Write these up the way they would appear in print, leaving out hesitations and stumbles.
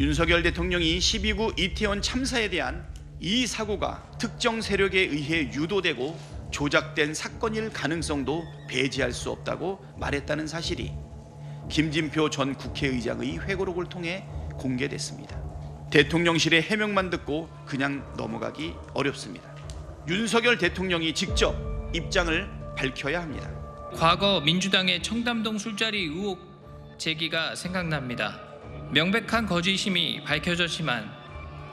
윤석열 대통령이 12구 이태원 참사에 대한 이 사고가 특정 세력에 의해 유도되고 조작된 사건일 가능성도 배제할 수 없다고 말했다는 사실이 김진표 전 국회의장의 회고록을 통해 공개됐습니다. 대통령실의 해명만 듣고 그냥 넘어가기 어렵습니다. 윤석열 대통령이 직접 입장을 밝혀야 합니다. 과거 민주당의 청담동 술자리 의혹 제기가 생각납니다. 명백한 거짓임이 밝혀졌지만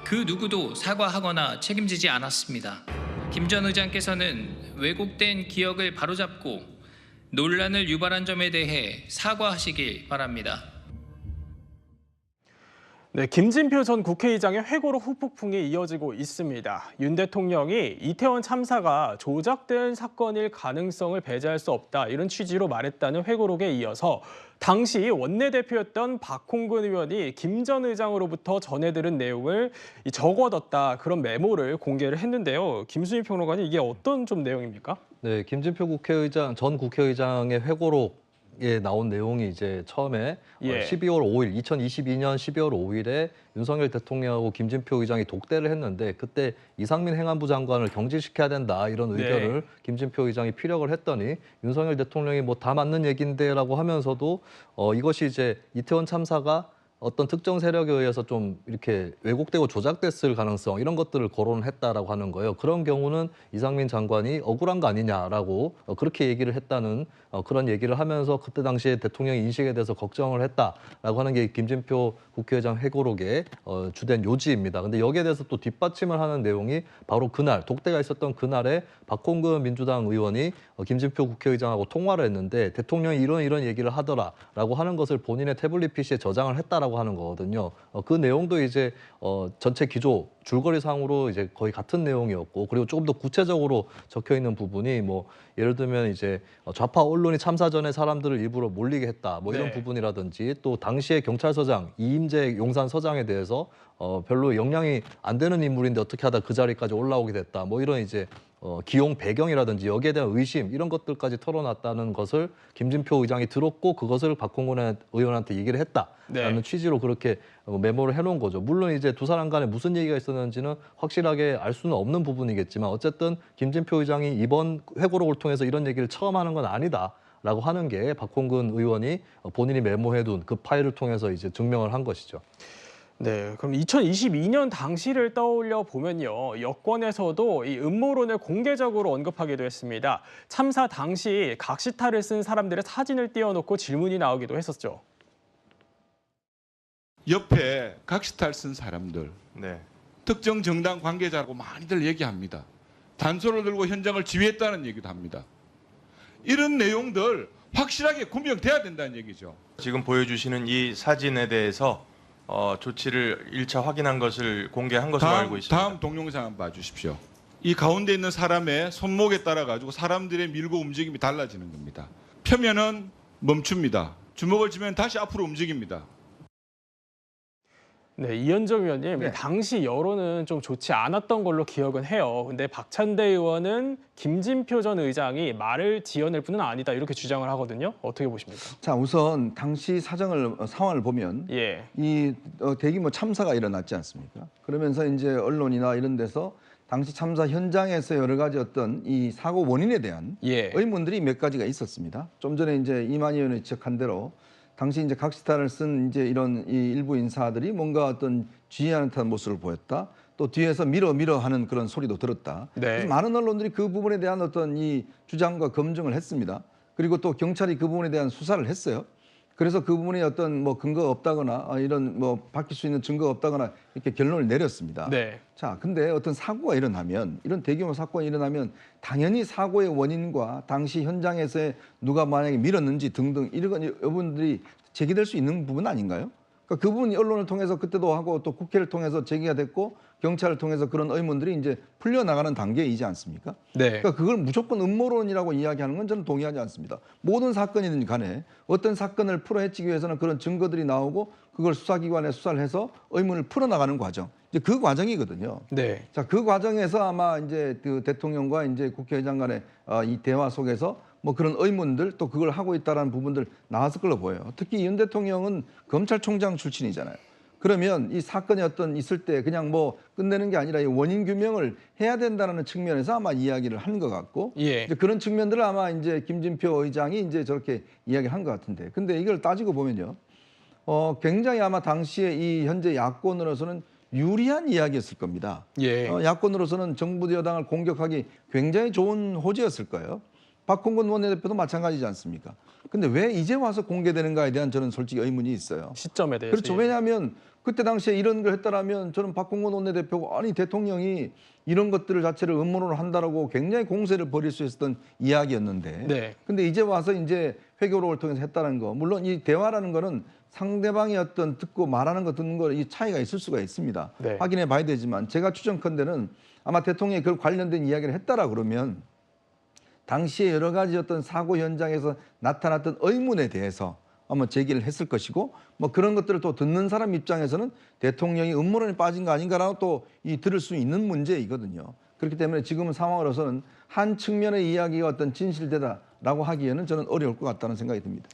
그 누구도 사과하거나 책임지지 않았습니다. 김 전 의장께서는 왜곡된 기억을 바로잡고 논란을 유발한 점에 대해 사과하시길 바랍니다. 네, 김진표 전 국회의장의 회고록 후폭풍이 이어지고 있습니다. 윤 대통령이 이태원 참사가 조작된 사건일 가능성을 배제할 수 없다 이런 취지로 말했다는 회고록에 이어서 당시 원내대표였던 박홍근 의원이 김 전 의장으로부터 전해들은 내용을 적어뒀다 그런 메모를 공개를 했는데요. 김수민 평론가님 이게 어떤 좀 내용입니까? 네, 김진표 전 국회의장의 회고록에 나온 내용이 이제 처음에 12월 5일, 2022년 12월 5일에 윤석열 대통령하고 김진표 의장이 독대를 했는데 그때 이상민 행안부 장관을 경질시켜야 된다 이런 의견을 김진표 의장이 피력을 했더니 윤석열 대통령이 뭐 다 맞는 얘긴데라고 하면서도 이것이 이제 이태원 참사가 어떤 특정 세력에 의해서 좀 이렇게 왜곡되고 조작됐을 가능성 이런 것들을 거론을 했다라고 하는 거예요. 그런 경우는 이상민 장관이 억울한 거 아니냐라고 그렇게 얘기를 했다는 그런 얘기를 하면서 그때 당시에 대통령 인식에 대해서 걱정을 했다라고 하는 게 김진표 국회의장 회고록의 주된 요지입니다. 근데 여기에 대해서 또 뒷받침을 하는 내용이 바로 그날 독대가 있었던 그날에 박홍근 민주당 의원이 김진표 국회의장하고 통화를 했는데 대통령이 이런 얘기를 하더라라고 하는 것을 본인의 태블릿 PC에 저장을 했다라고 하는 거거든요. 그 내용도 이제 전체 기조 줄거리상으로 이제 거의 같은 내용이었고 그리고 조금 더 구체적으로 적혀 있는 부분이 뭐 예를 들면 이제 좌파 언론이 참사 전에 사람들을 일부러 몰리게 했다 뭐 이런 부분이라든지 또 당시에 경찰서장 이임재 용산서장에 대해서 별로 역량이 안 되는 인물인데 어떻게 하다 그 자리까지 올라오게 됐다 뭐 이런 이제 기용 배경이라든지 여기에 대한 의심 이런 것들까지 털어놨다는 것을 김진표 의장이 들었고 그것을 박홍근 의원한테 얘기를 했다라는 취지로 그렇게 메모를 해놓은 거죠. 물론 이제 두 사람 간에 무슨 얘기가 있었는지는 확실하게 알 수는 없는 부분이겠지만 어쨌든 김진표 의장이 이번 회고록을 통해서 이런 얘기를 처음 하는 건 아니다라고 하는 게 박홍근 의원이 본인이 메모해둔 그 파일을 통해서 이제 증명을 한 것이죠. 네, 그럼 2022년 당시를 떠올려 보면요. 여권에서도 이 음모론을 공개적으로 언급하기도 했습니다. 참사 당시 각시탈을 쓴 사람들의 사진을 띄워놓고 질문이 나오기도 했었죠. 옆에 각시탈 쓴 사람들, 특정 정당 관계자라고 많이들 얘기합니다. 단서를 들고 현장을 지휘했다는 얘기도 합니다. 이런 내용들 확실하게 구명돼야 된다는 얘기죠. 지금 보여주시는 이 사진에 대해서 조치를 1차 확인한 것을 공개한 것으로 알고 있습니다. 다음 동영상 한번 봐주십시오. 이 가운데 있는 사람의 손목에 따라 가지고 사람들의 밀고 움직임이 달라지는 겁니다. 펴면은 멈춥니다. 주먹을 쥐면 다시 앞으로 움직입니다. 네, 이현정 의원님, 당시 여론은 좀 좋지 않았던 걸로 기억은 해요. 근데 박찬대 의원은 김진표 전 의장이 말을 지어낼 뿐은 아니다 이렇게 주장을 하거든요. 어떻게 보십니까? 자, 우선 당시 상황을 보면 이 대규모 참사가 일어났지 않습니까? 그러면서 이제 언론이나 이런 데서 당시 참사 현장에서 여러 가지 어떤 이 사고 원인에 대한 의문들이 몇 가지가 있었습니다. 좀 전에 이제 이만희 의원이 지적한 대로 당시 이제 각시탈을 쓴 이제 이런 이 일부 인사들이 뭔가 어떤 지휘하는 듯한 모습을 보였다. 또 뒤에서 밀어 하는 그런 소리도 들었다. 그래서 많은 언론들이 그 부분에 대한 어떤 이 주장과 검증을 했습니다. 그리고 또 경찰이 그 부분에 대한 수사를 했어요. 그래서 그 부분에 어떤 뭐 근거가 없다거나 이런 뭐 밝힐 수 있는 증거가 없다거나 이렇게 결론을 내렸습니다. 자, 근데 어떤 사고가 일어나면 이런 대규모 사건이 일어나면 당연히 사고의 원인과 당시 현장에서 누가 만약에 밀었는지 등등 이런 여부분들이 제기될 수 있는 부분 아닌가요? 그러니까 그 부분이 언론을 통해서 그때도 하고 또 국회를 통해서 제기가 됐고 경찰을 통해서 그런 의문들이 이제 풀려나가는 단계이지 않습니까? 그러니까 그걸 무조건 음모론이라고 이야기하는 건 저는 동의하지 않습니다. 모든 사건이든 간에 어떤 사건을 풀어헤치기 위해서는 그런 증거들이 나오고 그걸 수사기관에 수사를 해서 의문을 풀어나가는 과정. 이제 그 과정이거든요. 자, 그 과정에서 아마 이제 그 대통령과 이제 국회의장 간의 이 대화 속에서 뭐 그런 의문들 또 그걸 하고 있다라는 부분들 나왔을 걸로 보여요. 특히 윤 대통령은 검찰총장 출신이잖아요. 그러면 이 사건이 있을 때 그냥 뭐 끝내는 게 아니라 이 원인 규명을 해야 된다는 측면에서 아마 이야기를 한 것 같고 예. 이제 그런 측면들을 아마 이제 김진표 의장이 이제 저렇게 이야기를 한 것 같은데 근데 이걸 따지고 보면요. 굉장히 아마 당시에 이 현재 야권으로서는 유리한 이야기였을 겁니다. 예. 야권으로서는 정부 여당을 공격하기 굉장히 좋은 호재였을 거예요. 박홍근 원내대표도 마찬가지지 않습니까? 근데 왜 이제 와서 공개되는가에 대한 저는 솔직히 의문이 있어요. 시점에 대해서. 그렇죠. 왜냐하면 그때 당시에 이런 걸 했다라면 저는 박홍근 원내대표가 아니 대통령이 이런 것들을 자체를 음모론으로 한다라고 굉장히 공세를 벌일 수 있었던 이야기였는데 네. 근데 이제 와서 이제 회교록을 통해서 했다는 거 물론 이 대화라는 거는 상대방이 듣고 말하는 거 듣는 거 이 차이가 있을 수가 있습니다. 네. 확인해 봐야 되지만 제가 추정컨대는 아마 대통령이 그 관련된 이야기를 했다라 그러면 당시에 여러 가지 사고 현장에서 나타났던 의문에 대해서 아마 제기를 했을 것이고 뭐 그런 것들을 또 듣는 사람 입장에서는 대통령이 음모론에 빠진 거 아닌가라고 또 들을 수 있는 문제이거든요. 그렇기 때문에 지금 상황으로서는 한 측면의 이야기가 진실되다라고 하기에는 저는 어려울 것 같다는 생각이 듭니다.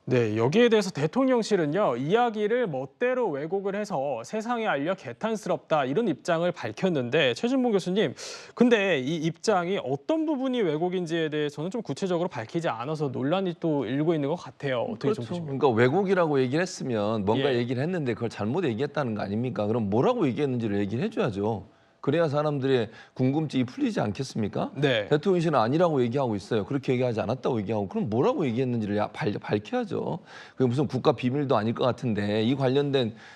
네, 여기에 대해서 대통령실은요, 이야기를 멋대로 왜곡을 해서 세상에 알려 개탄스럽다 이런 입장을 밝혔는데 최진봉 교수님, 근데 이 입장이 어떤 부분이 왜곡인지에 대해서는 좀 구체적으로 밝히지 않아서 논란이 또 일고 있는 것 같아요. 어떻게 그렇죠. 좀 보시면? 그러니까 왜곡이라고 얘기를 했으면 뭔가 예. 얘기를 했는데 그걸 잘못 얘기했다는 거 아닙니까? 그럼 뭐라고 얘기했는지를 얘기를 해줘야죠. 그래야 사람들의 궁금증이 풀리지 않겠습니까? 네. 대통령실은 아니라고 얘기하고 있어요. 그렇게 얘기하지 않았다고 얘기하고 그럼 뭐라고 얘기했는지를 밝혀야죠. 그게 무슨 국가 비밀도 아닐 것 같은데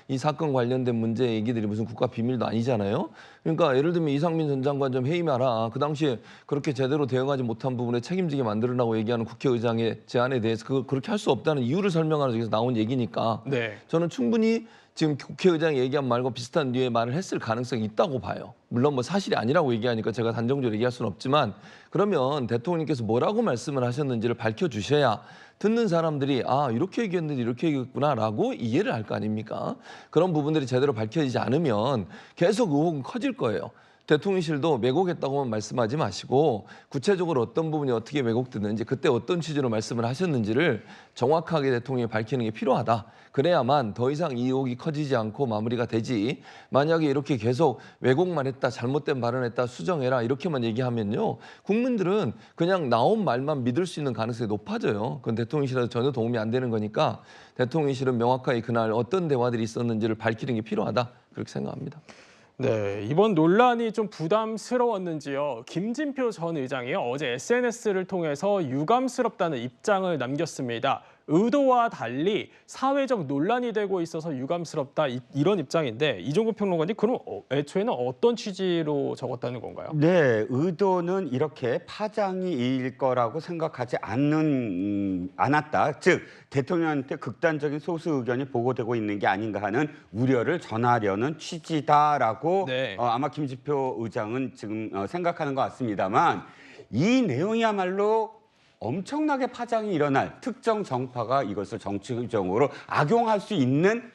이 사건 관련된 문제 얘기들이 무슨 국가 비밀도 아니잖아요. 그러니까 예를 들면 이상민 전 장관 좀 해임하라. 그 당시에 그렇게 제대로 대응하지 못한 부분에 책임지게 만들으라고 얘기하는 국회의장의 제안에 대해서 그렇게 할 수 없다는 이유를 설명하는 쪽에서 나온 얘기니까 네. 저는 충분히 지금 국회의장이 얘기한 말과 비슷한 류의 말을 했을 가능성이 있다고 봐요. 물론 뭐 사실이 아니라고 얘기하니까 제가 단정적으로 얘기할 수는 없지만 그러면 대통령님께서 뭐라고 말씀을 하셨는지를 밝혀주셔야 듣는 사람들이 이렇게 얘기했는데 이렇게 얘기했구나라고 이해를 할 거 아닙니까? 그런 부분들이 제대로 밝혀지지 않으면 계속 의혹은 커질 거예요. 대통령실도 왜곡했다고만 말씀하지 마시고 구체적으로 어떤 부분이 어떻게 왜곡됐는지 그때 어떤 취지로 말씀을 하셨는지를 정확하게 대통령이 밝히는 게 필요하다. 그래야만 더 이상 이 의혹이 커지지 않고 마무리가 되지. 만약에 이렇게 계속 왜곡만 했다, 잘못된 발언했다, 수정해라 이렇게만 얘기하면요. 국민들은 그냥 나온 말만 믿을 수 있는 가능성이 높아져요. 그건 대통령실에서 전혀 도움이 안 되는 거니까 대통령실은 명확하게 그날 어떤 대화들이 있었는지를 밝히는 게 필요하다. 그렇게 생각합니다. 네, 이번 논란이 좀 부담스러웠는지요. 김진표 전 의장이 어제 SNS를 통해서 유감스럽다는 입장을 남겼습니다. 의도와 달리 사회적 논란이 되고 있어서 유감스럽다 이런 입장인데 이종구 평론가님 그럼 애초에는 어떤 취지로 적었다는 건가요? 네, 의도는 이렇게 파장이 일 거라고 생각하지 않았다. 즉 대통령한테 극단적인 소수 의견이 보고되고 있는 게 아닌가 하는 우려를 전하려는 취지다라고 네. 아마 김진표 의장은 지금 생각하는 것 같습니다만 이 내용이야말로 엄청나게 파장이 일어날 특정 정파가 이것을 정치적으로 악용할 수 있는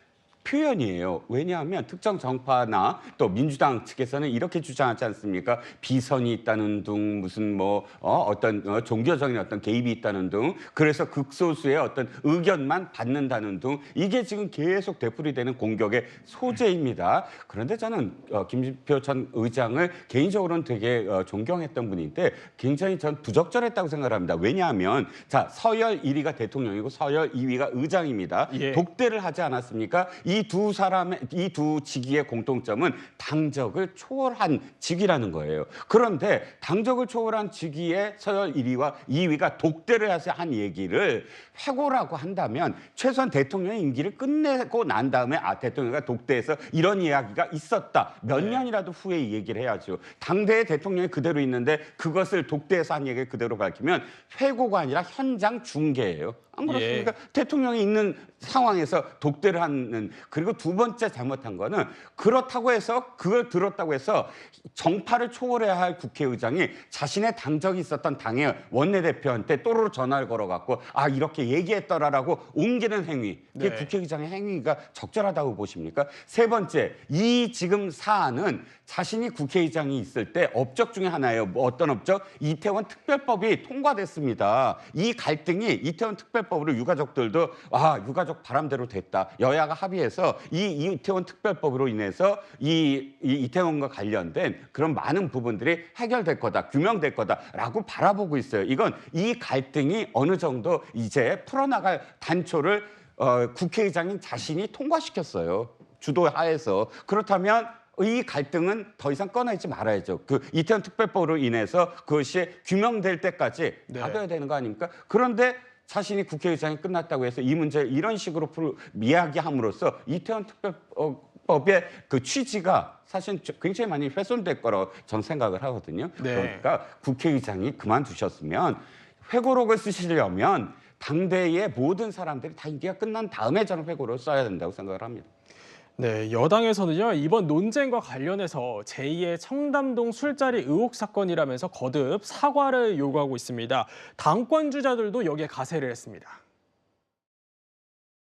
표현이에요. 왜냐하면 특정 정파나 또 민주당 측에서는 이렇게 주장하지 않습니까? 비선이 있다는 등 무슨 어떤 종교적인 어떤 개입이 있다는 등 그래서 극소수의 어떤 의견만 받는다는 등 이게 지금 계속 되풀이되는 공격의 소재입니다. 그런데 저는 김진표 전 의장을 개인적으로는 되게 존경했던 분인데 굉장히 전 부적절했다고 생각합니다. 왜냐하면 자 서열 1위가 대통령이고 서열 2위가 의장입니다. 예. 독대를 하지 않았습니까? 이 두 직위의 공통점은 당적을 초월한 직위라는 거예요. 그런데 당적을 초월한 직위의 서열 1위와 2위가 독대를 해서 한 얘기를 회고라고 한다면 최소한 대통령의 임기를 끝내고 난 다음에 대통령이 독대해서 이런 이야기가 있었다. 몇 년이라도 후에 이 얘기를 해야죠. 당대에 대통령이 그대로 있는데 그것을 독대해서 한 얘기를 그대로 밝히면 회고가 아니라 현장 중계예요. 안 그렇습니까? 예. 대통령이 있는 상황에서 독대를 하는 그리고 두 번째 잘못한 거는 그렇다고 해서 그걸 들었다고 해서 정파를 초월해야 할 국회의장이 자신의 당적이 있었던 당의 원내대표한테 또르르 전화를 걸어갖고 이렇게 얘기했더라라고 옮기는 행위 그게 네. 국회의장의 행위가 적절하다고 보십니까? 세 번째 이 지금 사안은 자신이 국회의장이 있을 때 업적 중에 하나예요. 뭐 어떤 업적? 이태원 특별법이 통과됐습니다. 이 갈등이 이태원 특별법으로 유가족들도 유가족 바람대로 됐다. 여야가 합의해서 이 이태원 특별법으로 인해서 이 이태원과 관련된 그런 많은 부분들이 해결될 거다, 규명될 거다라고 바라보고 있어요. 이건 이 갈등이 어느 정도 이제 풀어나갈 단초를 국회의장인 자신이 통과시켰어요. 주도하에서. 그렇다면 이 갈등은 더 이상 꺼내지 말아야죠. 그 이태원 특별법으로 인해서 그것이 규명될 때까지 놔둬야 되는 거 아닙니까? 그런데 자신이 국회의장이 끝났다고 해서 이 문제를 이런 식으로 이야기함으로써 이태원 특별법의 그 취지가 사실 굉장히 많이 훼손될 거라고 저는 생각을 하거든요. 그러니까 국회의장이 그만두셨으면 회고록을 쓰시려면 당대의 모든 사람들이 다 임기가 끝난 다음에 저는 회고록을 써야 된다고 생각을 합니다. 네, 여당에서는요, 이번 논쟁과 관련해서 제2의 청담동 술자리 의혹 사건이라면서 거듭 사과를 요구하고 있습니다. 당권 주자들도 여기에 가세를 했습니다.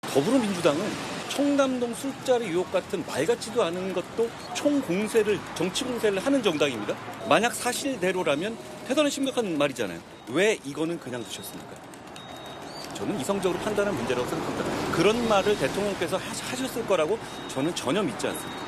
더불어민주당은 청담동 술자리 의혹 같은 말 같지도 않은 것도 총공세를, 정치 공세를 하는 정당입니다. 만약 사실대로라면 대단히 심각한 말이잖아요. 왜 이거는 그냥 두셨습니까? 저는 이성적으로 판단한 문제라고 생각합니다. 그런 말을 대통령께서 하셨을 거라고 저는 전혀 믿지 않습니다.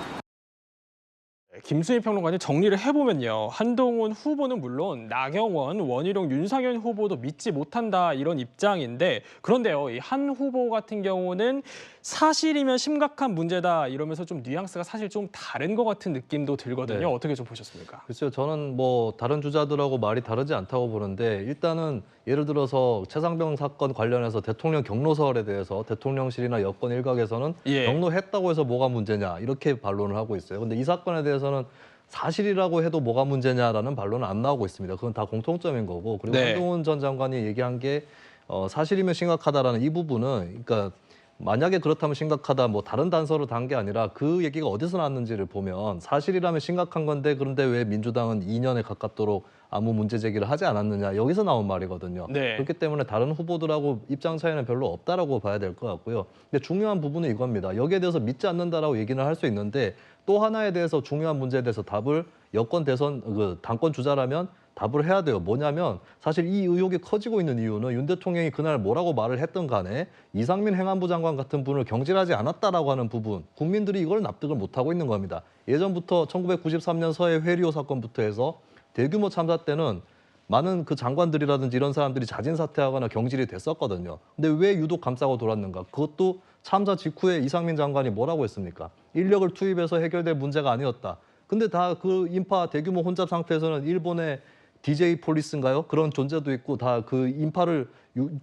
김수희 평론가님 정리를 해보면요. 한동훈 후보는 물론 나경원, 원희룡, 윤상현 후보도 믿지 못한다 이런 입장인데 그런데요. 이 한 후보 같은 경우는 사실이면 심각한 문제다 이러면서 좀 뉘앙스가 사실 좀 다른 것 같은 느낌도 들거든요. 네. 어떻게 좀 보셨습니까? 글쎄요. 저는 뭐 다른 주자들하고 말이 다르지 않다고 보는데 일단은 예를 들어서 최상병 사건 관련해서 대통령 경로설에 대해서 대통령실이나 여권 일각에서는 경로했다고 해서 뭐가 문제냐 이렇게 반론을 하고 있어요. 근데 이 사건에 대해서는 사실이라고 해도 뭐가 문제냐라는 반론은 안 나오고 있습니다. 그건 다 공통점인 거고 그리고 한동훈 전 장관이 얘기한 게 사실이면 심각하다라는 이 부분은 그러니까 만약에 그렇다면 심각하다 뭐 다른 단서로 단 게 아니라 그 얘기가 어디서 나왔는지를 보면 사실이라면 심각한 건데 그런데 왜 민주당은 2년에 가깝도록 아무 문제 제기를 하지 않았느냐 여기서 나온 말이거든요. 그렇기 때문에 다른 후보들하고 입장 차이는 별로 없다라고 봐야 될 것 같고요. 근데 중요한 부분은 이겁니다. 여기에 대해서 믿지 않는다라고 얘기는 할 수 있는데 또 하나에 대해서 중요한 문제에 대해서 답을 여권 대선 당권 주자라면 답을 해야 돼요. 뭐냐면 사실 이 의혹이 커지고 있는 이유는 윤 대통령이 그날 뭐라고 말을 했든 간에 이상민 행안부 장관 같은 분을 경질하지 않았다라고 하는 부분 국민들이 이걸 납득을 못하고 있는 겁니다. 예전부터 1993년 서해 회리호 사건부터 해서 대규모 참사 때는 많은 그 장관들이라든지 이런 사람들이 자진 사퇴하거나 경질이 됐었거든요. 근데 왜 유독 감싸고 돌았는가? 그것도 참사 직후에 이상민 장관이 뭐라고 했습니까? 인력을 투입해서 해결될 문제가 아니었다. 근데 다 그 인파 대규모 혼잡 상태에서는 일본의 DJ 폴리스인가요? 그런 존재도 있고 다 그 인파를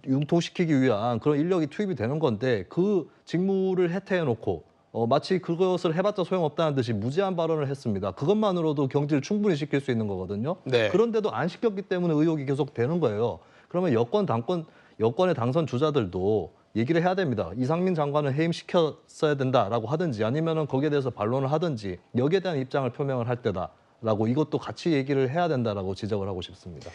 융통시키기 위한 그런 인력이 투입이 되는 건데 그 직무를 해태해놓고 마치 그것을 해봤자 소용없다는 듯이 무제한 발언을 했습니다. 그것만으로도 경질을 충분히 시킬 수 있는 거거든요. 그런데도 안 시켰기 때문에 의혹이 계속 되는 거예요. 그러면 여권의 당선 주자들도 얘기를 해야 됩니다. 이상민 장관은 해임시켰어야 된다라고 하든지 아니면은 거기에 대해서 반론을 하든지 여기에 대한 입장을 표명을 할 때다라고 이것도 같이 얘기를 해야 된다라고 지적을 하고 싶습니다.